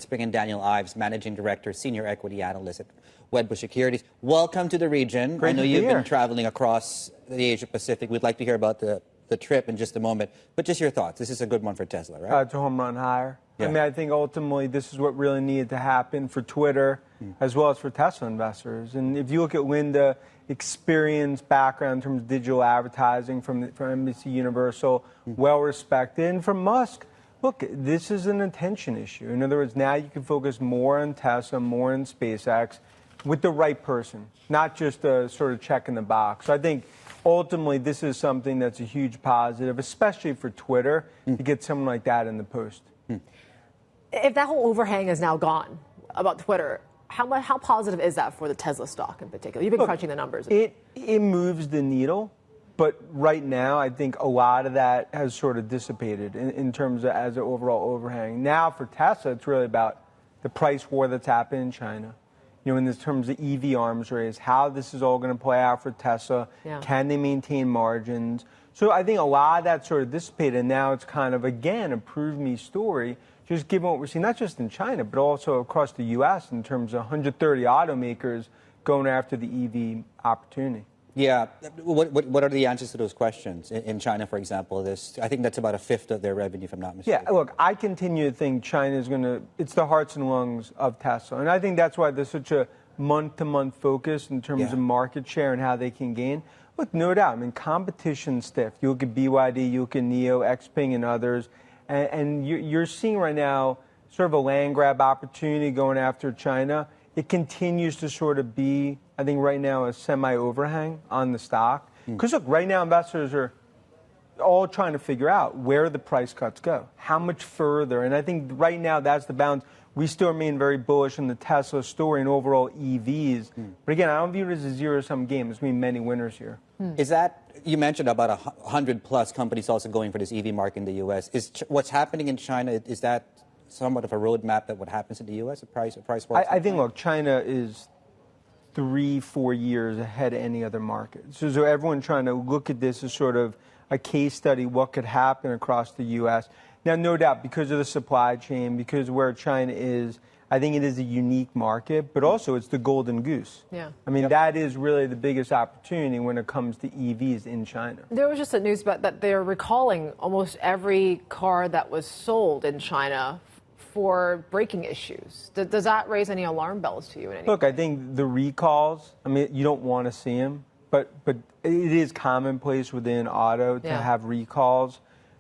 Let's bring in Daniel Ives, Managing Director, Senior Equity Analyst at Wedbush Securities. Welcome to the region. Great I know to be you've here. been traveling across the Asia Pacific. We'd like to hear about the trip in just a moment. But just your thoughts. This is a good one for Tesla, right? It's a home run hire. Yeah. I mean, I think ultimately this is what really needed to happen for Twitter as well as for Tesla investors. And if you look at Linda, experience, background in terms of digital advertising from NBC Universal, well-respected. And from Musk, look, this is an attention issue. In other words, now you can focus more on Tesla, more on SpaceX with the right person, not just a sort of check in the box. So I think ultimately this is something that's a huge positive, especially for Twitter, to get someone like that in the post. If that whole overhang is now gone about Twitter, how positive is that for the Tesla stock in particular? You've been crunching the numbers. It moves the needle, but right now I think a lot of that has sort of dissipated in terms of as an overall overhang. Now for Tesla, it's really about the price war that's happened in China. You know, in terms of EV arms race, how this is all going to play out for Tesla. Yeah. Can they maintain margins? So I think a lot of that sort of dissipated, and now it's kind of, again, a prove me story, just given what we're seeing, not just in China, but also across the U.S. in terms of 130 automakers going after the EV opportunity. Yeah. What are the answers to those questions? In China, for example, I think that's about a fifth of their revenue, if I'm not mistaken. Yeah, look, I continue to think China is going to, it's the hearts and lungs of Tesla. And I think that's why there's such a month-to-month focus in terms of market share and how they can gain. Look, no doubt, I mean, competition's stiff. You look at BYD, you look at NIO, XPeng, and others. And you're seeing right now sort of a land grab opportunity going after China. It continues to sort of be, I think right now, a semi-overhang on the stock. Because look, right now investors are all trying to figure out where the price cuts go, how much further. And I think right now that's the balance. We still remain very bullish on the Tesla story and overall EVs. But again, I don't view it as a zero-sum game. There's going to be many winners here. Is that, you mentioned about 100+ companies also going for this EV market in the U.S. Is what's happening in China, is that somewhat of a roadmap that what happens in the U.S., a price war? I think, look, China is 3-4 years ahead of any other market. So everyone trying to look at this as sort of a case study, what could happen across the U.S. Now, no doubt, because of the supply chain, because of where China is, I think it is a unique market, but also it's the golden goose. Yeah. I mean, that is really the biggest opportunity when it comes to EVs in China. There was just a news about that they're recalling almost every car that was sold in China for braking issues. Does that raise any alarm bells to you in any Look, way? I think the recalls, I mean, you don't want to see them, but it is commonplace within auto to have recalls.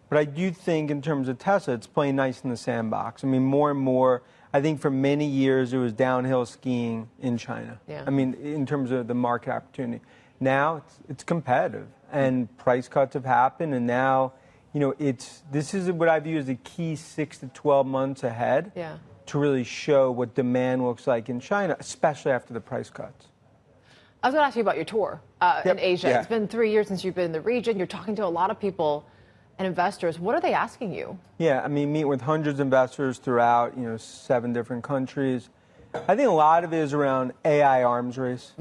But I do think in terms of Tesla, it's playing nice in the sandbox. I mean, more and more, I think for many years it was downhill skiing in China. Yeah. I mean, in terms of the market opportunity. Now it's competitive, and price cuts have happened, and now, you know, this is what I view as the key 6 to 12 months ahead to really show what demand looks like in China, especially after the price cuts. I was going to ask you about your tour in Asia. Yeah. It's been 3 years since you've been in the region. You're talking to a lot of people and investors. What are they asking you? Yeah, I mean, meet with hundreds of investors throughout, 7 different countries. I think a lot of it is around AI arms race.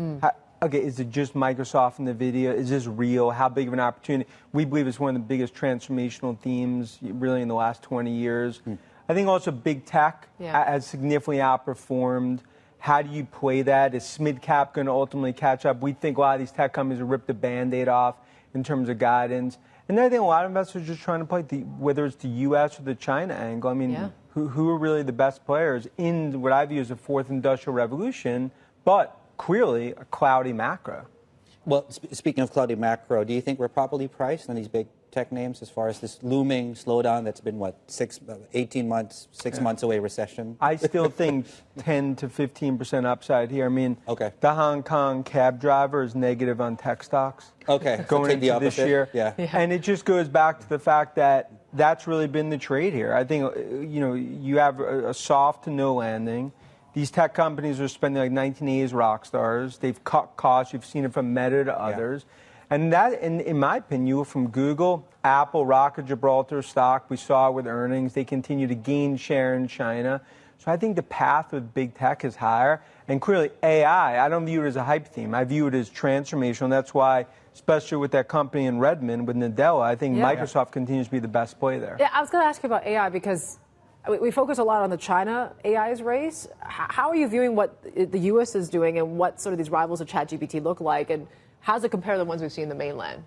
Okay, is it just Microsoft and NVIDIA? Is this real? How big of an opportunity? We believe it's one of the biggest transformational themes really in the last 20 years. I think also big tech has significantly outperformed. How do you play that? Is mid-cap going to ultimately catch up? We think a lot of these tech companies will rip the Band-Aid off in terms of guidance. And then I think a lot of investors are just trying to play, whether it's the U.S. or the China angle. I mean, who are really the best players in what I view as a fourth industrial revolution, but clearly a cloudy macro. Well, speaking of cloudy macro, do you think we're properly priced on these big tech names as far as this looming slowdown that's been, 18 months, 6 months away recession? I still think 10 to 15% upside here. I mean, the Hong Kong cab driver is negative on tech stocks. Okay, going into this year. Yeah. And it just goes back to the fact that that's really been the trade here. I think, you have a soft to no landing. These tech companies are spending like 1980s rock stars. They've cut costs. You've seen it from Meta to others. And that, in my opinion, from Google, Apple, Rocket Gibraltar stock, we saw it with earnings. They continue to gain share in China. So I think the path with big tech is higher. And clearly AI, I don't view it as a hype theme. I view it as transformational. That's why, especially with that company in Redmond, with Nadella, I think Microsoft continues to be the best play there. Yeah, I was going to ask you about AI because We focus a lot on the China AI's race. How are you viewing what the U.S. is doing and what sort of these rivals of ChatGPT look like? And how does it compare to the ones we've seen in the mainland?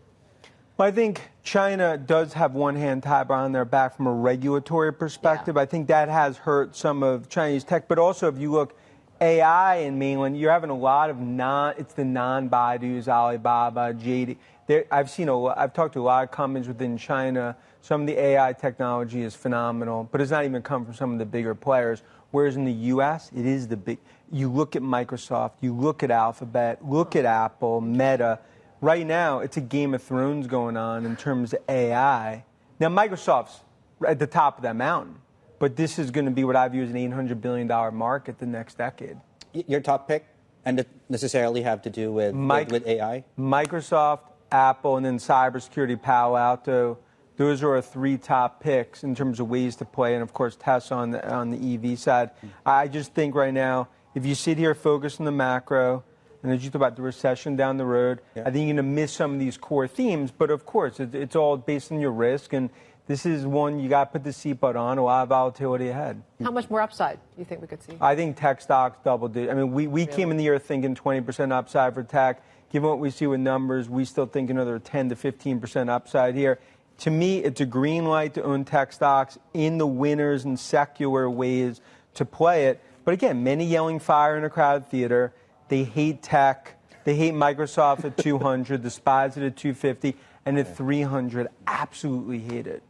Well, I think China does have one hand tied behind their back from a regulatory perspective. Yeah. I think that has hurt some of Chinese tech. But also, if you look AI in mainland, you're having a lot of it's the non-Baidu's, Alibaba, JD. I've talked to a lot of companies within China. Some of the AI technology is phenomenal, but it's not even come from some of the bigger players. Whereas in the U.S., it is the big. You look at Microsoft, you look at Alphabet, look at Apple, Meta. Right now, it's a Game of Thrones going on in terms of AI. Now, Microsoft's at the top of that mountain, but this is going to be what I view as an $800 billion market the next decade. Your top pick, and it necessarily have to do with AI? Microsoft, Apple, and then cybersecurity, Palo Alto. Those are our three top picks in terms of ways to play, and of course Tesla on the EV side. I just think right now, if you sit here focused on the macro, and as you talk about the recession down the road, I think you're going to miss some of these core themes. But of course, it's all based on your risk, and this is one you got to put the seatbelt on. A lot of volatility ahead. How much more upside do you think we could see? I think tech stocks double-digit. I mean, we came in the year thinking 20% upside for tech. Given what we see with numbers, we still think another 10 to 15% upside here. To me, it's a green light to own tech stocks in the winners and secular ways to play it. But again, many yelling fire in a crowded theater. They hate tech. They hate Microsoft at 200, despise it at 250, and at 300, absolutely hate it.